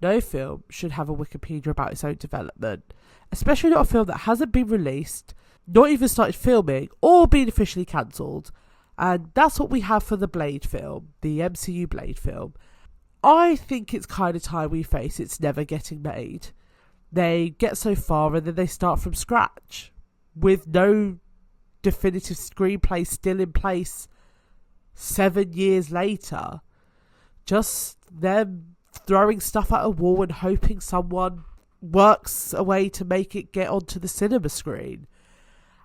No film should have a Wikipedia about its own development, especially not a film that hasn't been released, not even started filming, or been officially cancelled. And that's what we have for the Blade film, the MCU Blade film. I think it's kind of time we face it's never getting made. They get so far and then they start from scratch, with no definitive screenplay still in place 7 years later. Just them throwing stuff at a wall and hoping someone works a way to make it get onto the cinema screen.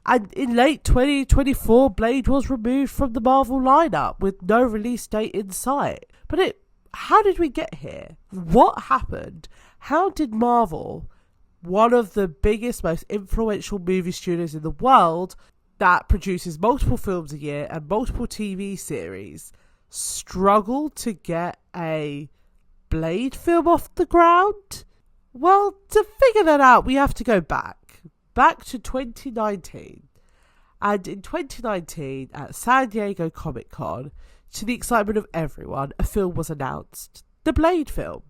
And in late 2024, Blade was removed from the Marvel lineup with no release date in sight. But how did we get here? What happened? How did Marvel, one of the biggest, most influential movie studios in the world that produces multiple films a year and multiple TV series, struggle to get a Blade film off the ground? Well, to figure that out, we have to go back to 2019. And in 2019, at San Diego Comic-Con, to the excitement of everyone, a film was announced. The Blade film.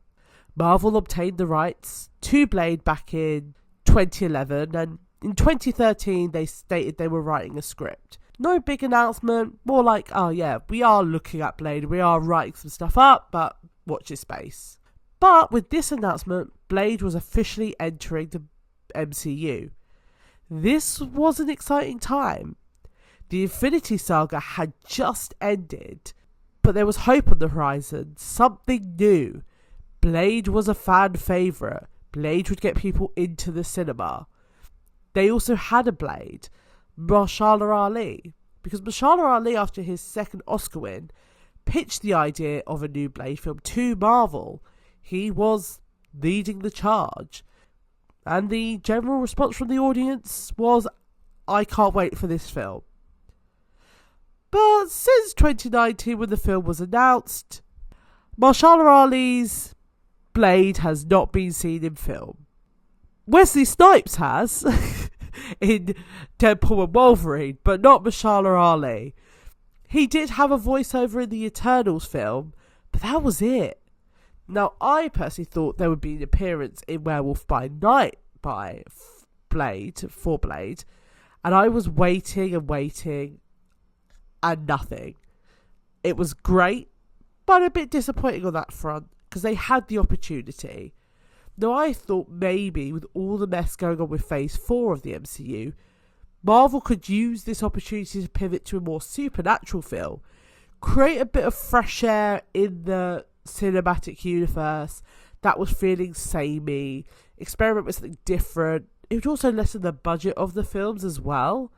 Marvel obtained the rights to Blade back in 2011, and in 2013 they stated they were writing a script. No big announcement, more like, oh yeah, we are looking at Blade, we are writing some stuff up, but watch your space. But with this announcement, Blade was officially entering the MCU. This was an exciting time. The Infinity Saga had just ended, but there was hope on the horizon, something new. Blade was a fan favourite. Blade would get people into the cinema. They also had a Blade, Mahershala Ali, because Mahershala Ali, after his second Oscar win, pitched the idea of a new Blade film to Marvel. He was leading the charge. And the general response from the audience was, I can't wait for this film. But since 2019, when the film was announced, Mahershala Ali's Blade has not been seen in film. Wesley Snipes has in Deadpool and Wolverine, but not Mahershala Ali. He did have a voiceover in the Eternals film, but that was it. Now, I personally thought there would be an appearance in Werewolf by Night by Blade, and I was waiting and nothing. It was great, but a bit disappointing on that front, because they had the opportunity. Now, I thought maybe with all the mess going on with Phase 4 of the MCU, Marvel could use this opportunity to pivot to a more supernatural film, create a bit of fresh air in the cinematic universe that was feeling samey, experiment with something different. It would also lessen the budget of the films as well.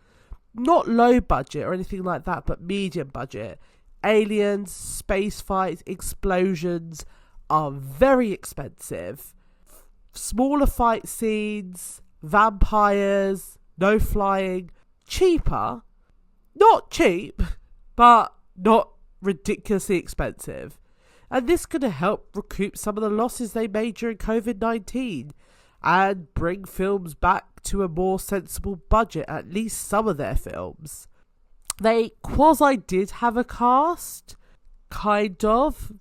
Not low budget or anything like that, but medium budget. Aliens, space fights, explosions are very expensive. Smaller fight scenes, vampires, no flying, cheaper. Not cheap, but not ridiculously expensive. And this could help recoup some of the losses they made during COVID-19 and bring films back to a more sensible budget, at least some of their films. They quasi did have a cast, kind of,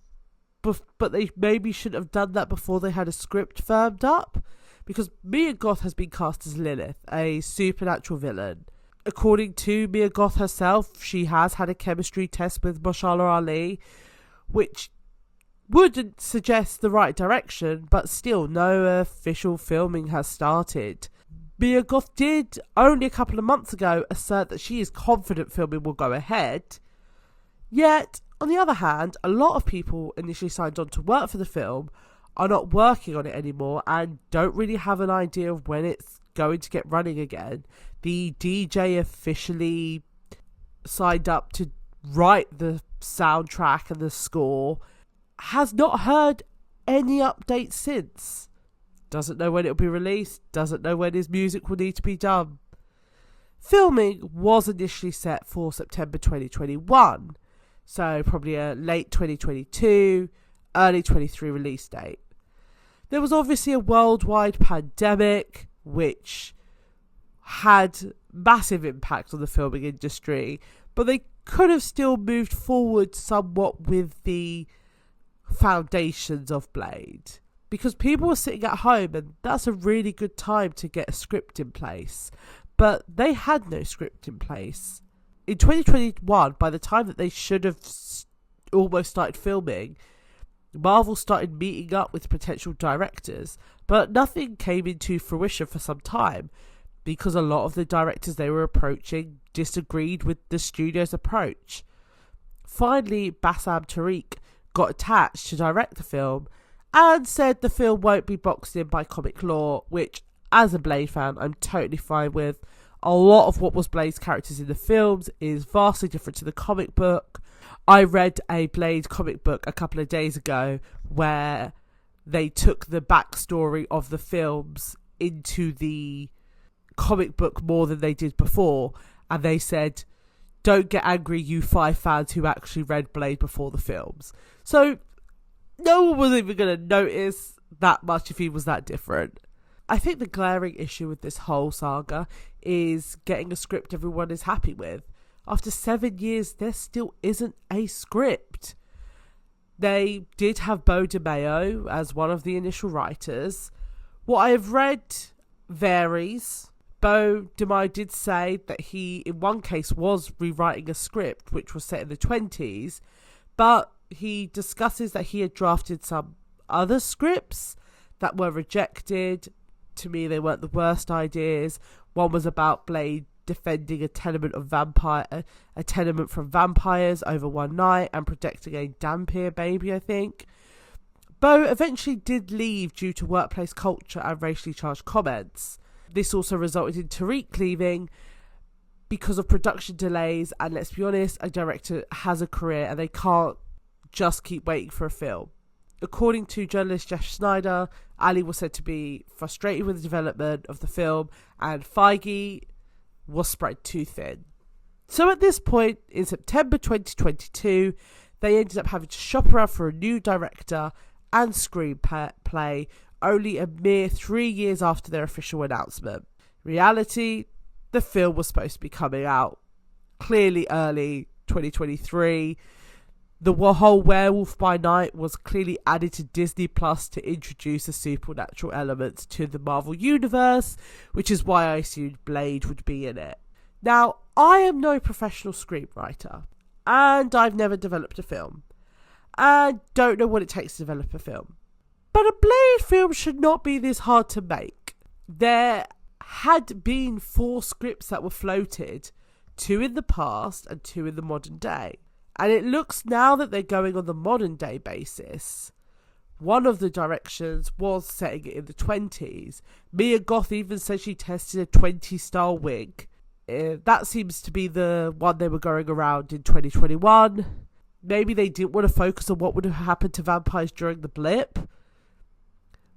but they maybe shouldn't have done that before they had a script firmed up, because Mia Goth has been cast as Lilith, a supernatural villain. According to Mia Goth herself, she has had a chemistry test with Mahershala Ali, which wouldn't suggest the right direction, but still no official filming has started. Mia Goth did, only a couple of months ago, assert that she is confident filming will go ahead. Yet, on the other hand, a lot of people initially signed on to work for the film are not working on it anymore and don't really have an idea of when it's going to get running again. The DJ officially signed up to write the soundtrack and the score has not heard any updates since. Doesn't know when it'll be released, doesn't know when his music will need to be done. Filming was initially set for September 2021, so probably a late 2022, early 23 release date. There was obviously a worldwide pandemic, which had massive impact on the filming industry, but they could have still moved forward somewhat with the foundations of Blade. because people were sitting at home, and that's a really good time to get a script in place. But they had no script in place. In 2021, by the time that they should have almost started filming, Marvel started meeting up with potential directors, but nothing came into fruition for some time because a lot of the directors they were approaching disagreed with the studio's approach. Finally, Bassam Tariq got attached to direct the film and said the film won't be boxed in by comic law, which, as a Blade fan, I'm totally fine with. A lot of what was Blade's characters in the films is vastly different to the comic book. I read a Blade comic book a couple of days ago where they took the backstory of the films into the comic book more than they did before, and they said, don't get angry, you 5 fans who actually read Blade before the films. So no one was even going to notice that much if he was that different. I think the glaring issue with this whole saga is getting a script everyone is happy with. After 7 years, there still isn't a script. They did have Beau DeMayo as one of the initial writers. What I have read varies. Beau DeMayo did say that he, in one case, was rewriting a script which was set in the 20s, but he discusses that he had drafted some other scripts that were rejected. To me, they weren't the worst ideas. One was about Blade defending a tenement from vampires over one night and protecting a Dampier baby, I think. Beau eventually did leave due to workplace culture and racially charged comments. This also resulted in Tariq leaving because of production delays, and let's be honest, a director has a career and they can't just keep waiting for a film. According to journalist Jeff Snyder, Ali was said to be frustrated with the development of the film, and Feige was spread too thin. So at this point, in September 2022, they ended up having to shop around for a new director and screenplay, only a mere 3 years after their official announcement. Reality, the film was supposed to be coming out clearly early 2023. The whole Werewolf by Night was clearly added to Disney Plus to introduce the supernatural elements to the Marvel Universe, which is why I assumed Blade would be in it. Now, I am no professional screenwriter, and I've never developed a film, and don't know what it takes to develop a film. But a Blade film should not be this hard to make. There had been 4 scripts that were floated, 2 in the past and 2 in the modern day. And it looks now that they're going on the modern day basis. One of the directions was setting it in the 20s. Mia Goth even said she tested a 20s style wig. That seems to be the one they were going around in 2021. Maybe they didn't want to focus on what would have happened to vampires during the blip.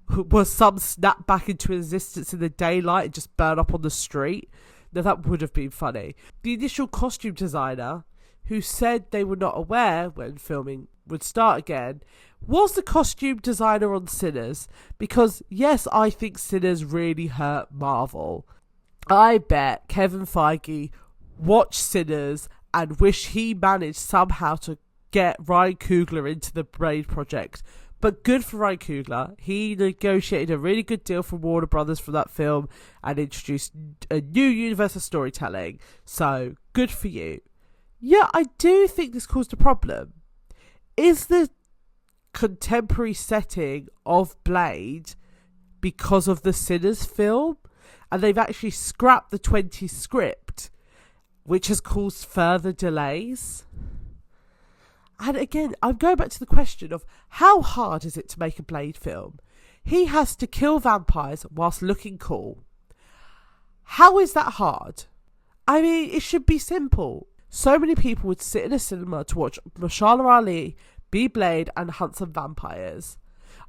Was some snap back into existence in the daylight and just burn up on the street? Now that would have been funny. The initial costume designer, who said they were not aware when filming would start again, was the costume designer on Sinners. Because yes, I think Sinners really hurt Marvel. I bet Kevin Feige watched Sinners and wish he managed somehow to get Ryan Coogler into the Blade project. But good for Ryan Coogler. He negotiated a really good deal from Warner Brothers for that film and introduced a new universe of storytelling. So good for you. Yeah, I do think this caused a problem. Is the contemporary setting of Blade because of the Sinners film? And they've actually scrapped the 20 script, which has caused further delays. And again, I'm going back to the question of how hard is it to make a Blade film? He has to kill vampires whilst looking cool. How is that hard? I mean, it should be simple. So many people would sit in a cinema to watch Mahershala Ali be Blade and hunt some vampires.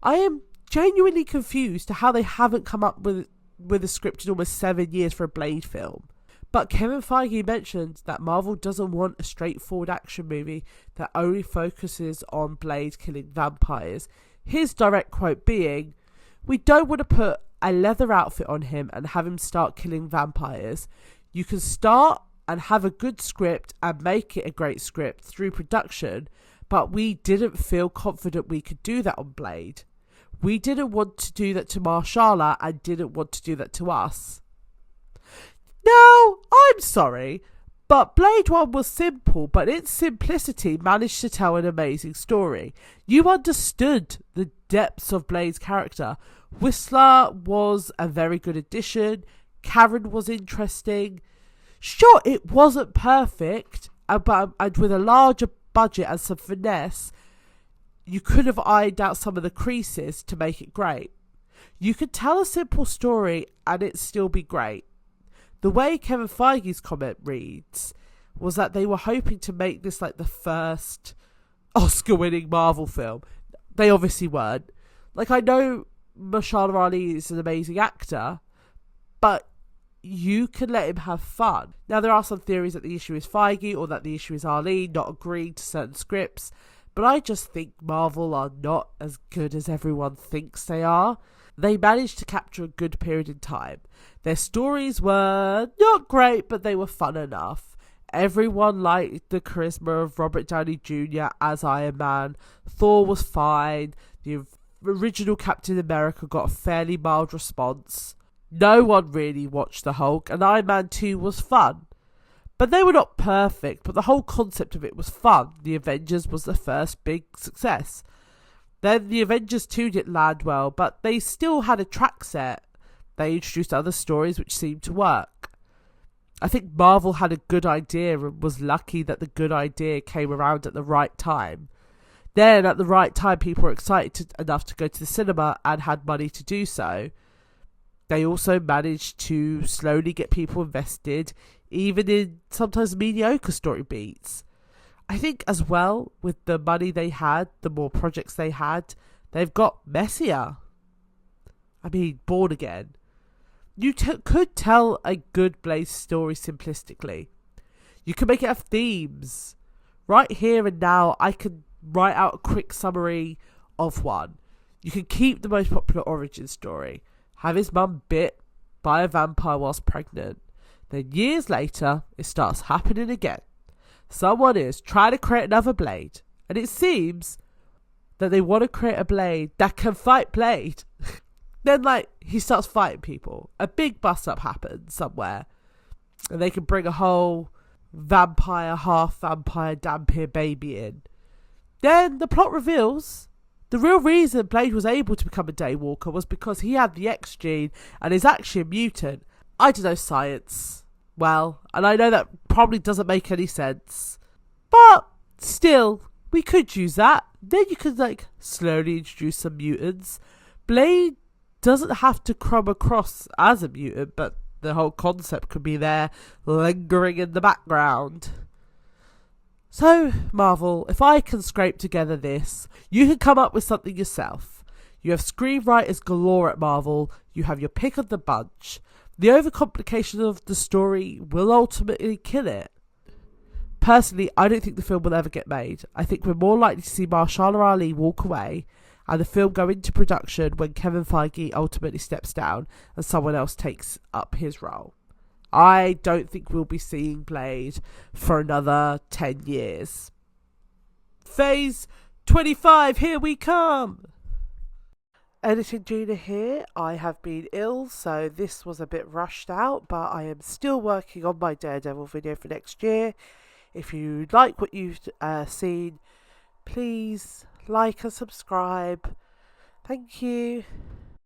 I am genuinely confused to how they haven't come up with a script in almost 7 years for a Blade film. But Kevin Feige mentioned that Marvel doesn't want a straightforward action movie that only focuses on Blade killing vampires. His direct quote being, "We don't want to put a leather outfit on him and have him start killing vampires. You can start and have a good script and make it a great script through production, but we didn't feel confident we could do that on Blade. We didn't want to do that to Marshala and didn't want to do that to us. No, I'm sorry, but Blade 1 was simple, but its simplicity managed to tell an amazing story. You understood the depths of Blade's character. Whistler was a very good addition. Karen was interesting. Sure, it wasn't perfect, but and with a larger budget and some finesse, you could have ironed out some of the creases to make it great. You could tell a simple story and it still be great. The way Kevin Feige's comment reads was that they were hoping to make this like the first Oscar-winning Marvel film. They obviously weren't. Like, I know Mahershala Ali is an amazing actor, but you can let him have fun. Now, there are some theories that the issue is Feige or that the issue is Ali not agreeing to certain scripts, but I just think Marvel are not as good as everyone thinks they are. They managed to capture a good period in time. Their stories were not great, but they were fun enough. Everyone liked the charisma of Robert Downey Jr. as Iron Man. Thor was fine. The original Captain America got a fairly mild response. No one really watched the Hulk, and Iron Man 2 was fun. But they were not perfect, but the whole concept of it was fun. The Avengers was the first big success. Then the Avengers 2 didn't land well, but they still had a track set. They introduced other stories which seemed to work. I think Marvel had a good idea and was lucky that the good idea came around at the right time. Then, at the right time, people were excited enough to go to the cinema and had money to do so. They also managed to slowly get people invested, even in sometimes mediocre story beats. I think as well, with the money they had, the more projects they had, they've got messier. I mean, Born Again. You could tell a good Blaze story simplistically. You can make it have themes. Right here and now, I can write out a quick summary of one. You can keep the most popular origin story. Have his mum bit by a vampire whilst pregnant. Then years later, it starts happening again. Someone is trying to create another Blade. And it seems that they want to create a Blade that can fight Blade. Then, he starts fighting people. A big bust-up happens somewhere. And they can bring a whole vampire, half-vampire, Dhampir baby in. Then the plot reveals the real reason Blade was able to become a Daywalker was because he had the X gene and is actually a mutant. I don't know science well, and I know that probably doesn't make any sense. But still, we could use that. Then you could slowly introduce some mutants. Blade doesn't have to come across as a mutant, but the whole concept could be there lingering in the background. So, Marvel, if I can scrape together this, you can come up with something yourself. You have screenwriters galore at Marvel. You have your pick of the bunch. The overcomplication of the story will ultimately kill it. Personally, I don't think the film will ever get made. I think we're more likely to see Mahershala Ali walk away and the film go into production when Kevin Feige ultimately steps down and someone else takes up his role. I don't think we'll be seeing Blade for another 10 years. Phase 25, here we come! Editing Gina here. I have been ill, so this was a bit rushed out, but I am still working on my Daredevil video for next year. If you like what you've seen, please like and subscribe. Thank you.